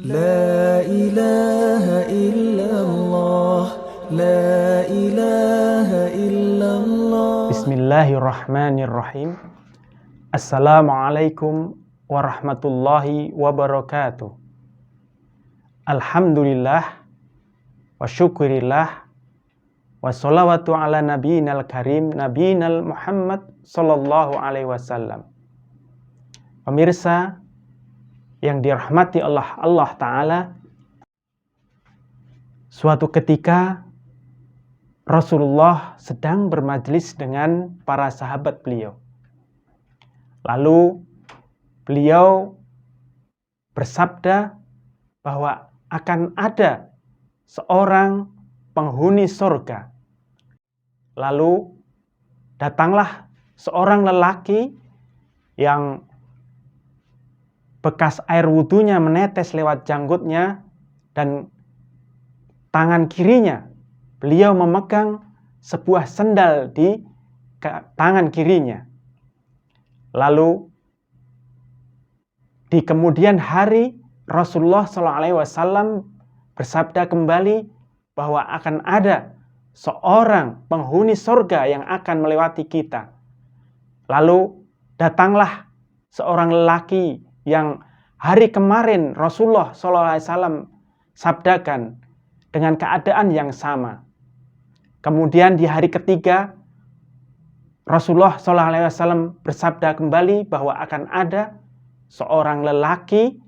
لا إله إلا الله لا إله إلا الله. Bismillahirrahmanirrahim. Assalamualaikum warahmatullahi wabarakatuh. Alhamdulillah wa syukurillah wa sholawatu ala nabiyinal karim nabiyinal Muhammad sallallahu alaihi wasallam. Pemirsa yang dirahmati Allah Ta'ala, suatu ketika Rasulullah sedang bermajlis dengan para sahabat beliau. Lalu beliau bersabda bahwa akan ada seorang penghuni surga. Lalu datanglah seorang lelaki yang bekas air wudhunya menetes lewat janggutnya, dan tangan kirinya beliau memegang sebuah sendal di tangan kirinya. Lalu di kemudian hari Rasulullah SAW bersabda kembali bahwa akan ada seorang penghuni surga yang akan melewati kita. Lalu datanglah seorang lelaki yang hari kemarin Rasulullah SAW sabdakan dengan keadaan yang sama. Kemudian di hari ketiga Rasulullah SAW bersabda kembali bahwa akan ada seorang lelaki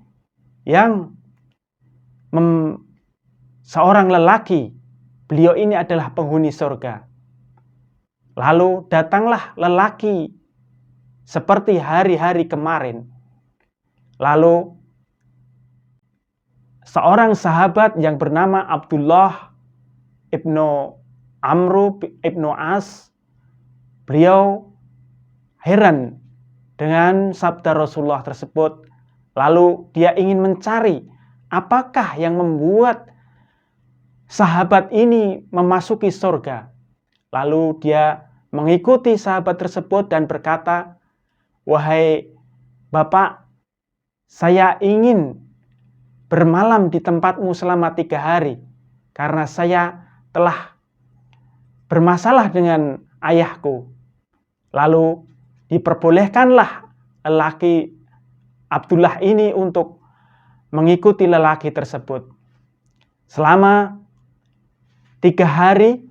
beliau ini adalah penghuni surga. Lalu datanglah lelaki seperti hari-hari kemarin. Lalu seorang sahabat yang bernama Abdullah ibnu Amru ibnu As, beliau heran dengan sabda Rasulullah tersebut. Lalu dia ingin mencari apakah yang membuat sahabat ini memasuki surga. Lalu dia mengikuti sahabat tersebut dan berkata, "Wahai Bapak, saya ingin bermalam di tempatmu selama 3 hari karena saya telah bermasalah dengan ayahku." Lalu diperbolehkanlah lelaki Abdullah ini untuk mengikuti lelaki tersebut. Selama 3 hari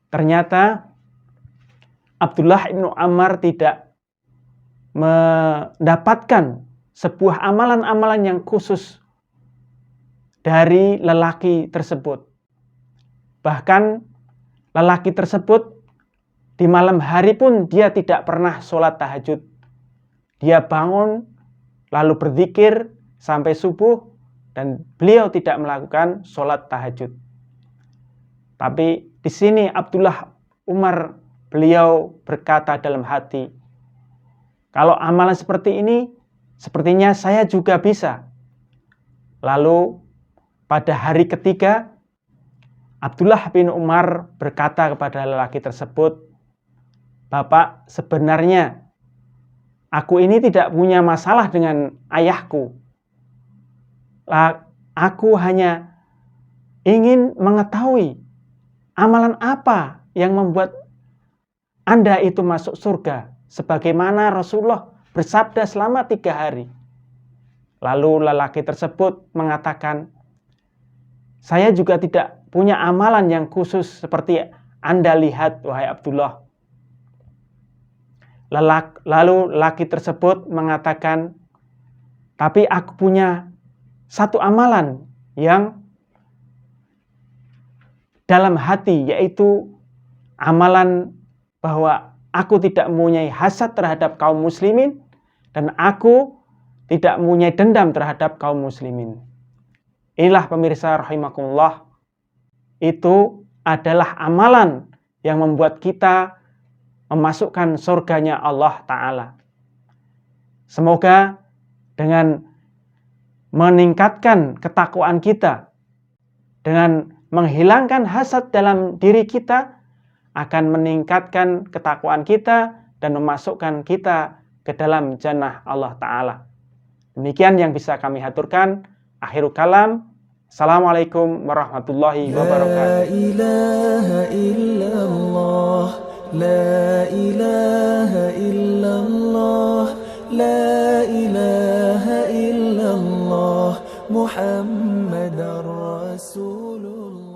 ternyata Abdullah ibnu Ammar tidak mendapatkan sebuah amalan-amalan yang khusus dari lelaki tersebut. Bahkan lelaki tersebut di malam hari pun dia tidak pernah sholat tahajud. Dia bangun lalu berzikir sampai subuh dan beliau tidak melakukan sholat tahajud. Tapi di sini Abdullah Umar beliau berkata dalam hati, kalau amalan seperti ini sepertinya saya juga bisa. Lalu pada hari ketiga Abdullah bin Umar berkata kepada lelaki tersebut, "Bapak, sebenarnya aku ini tidak punya masalah dengan ayahku. Aku hanya ingin mengetahui amalan apa yang membuat Anda itu masuk surga, sebagaimana Rasulullah bersabda selama 3 hari. Lalu lelaki tersebut mengatakan, "Saya juga tidak punya amalan yang khusus seperti Anda lihat, wahai Abdullah." Lalu lelaki tersebut mengatakan, "Tapi aku punya satu amalan yang dalam hati, yaitu amalan bahwa aku tidak mempunyai hasad terhadap kaum muslimin dan aku tidak mempunyai dendam terhadap kaum muslimin." Inilah pemirsa rahimakumullah, itu adalah amalan yang membuat kita memasukkan surganya Allah Ta'ala. Semoga dengan meningkatkan ketakwaan kita, dengan menghilangkan hasad dalam diri kita, akan meningkatkan ketakwaan kita dan memasukkan kita ke dalam jannah Allah Ta'ala. Demikian yang bisa kami haturkan. Akhirul kalam. Assalamualaikum warahmatullahi wabarakatuh. La ilaha illallah, la ilaha illallah, la ilaha illallah, Muhammadar Rasulullah.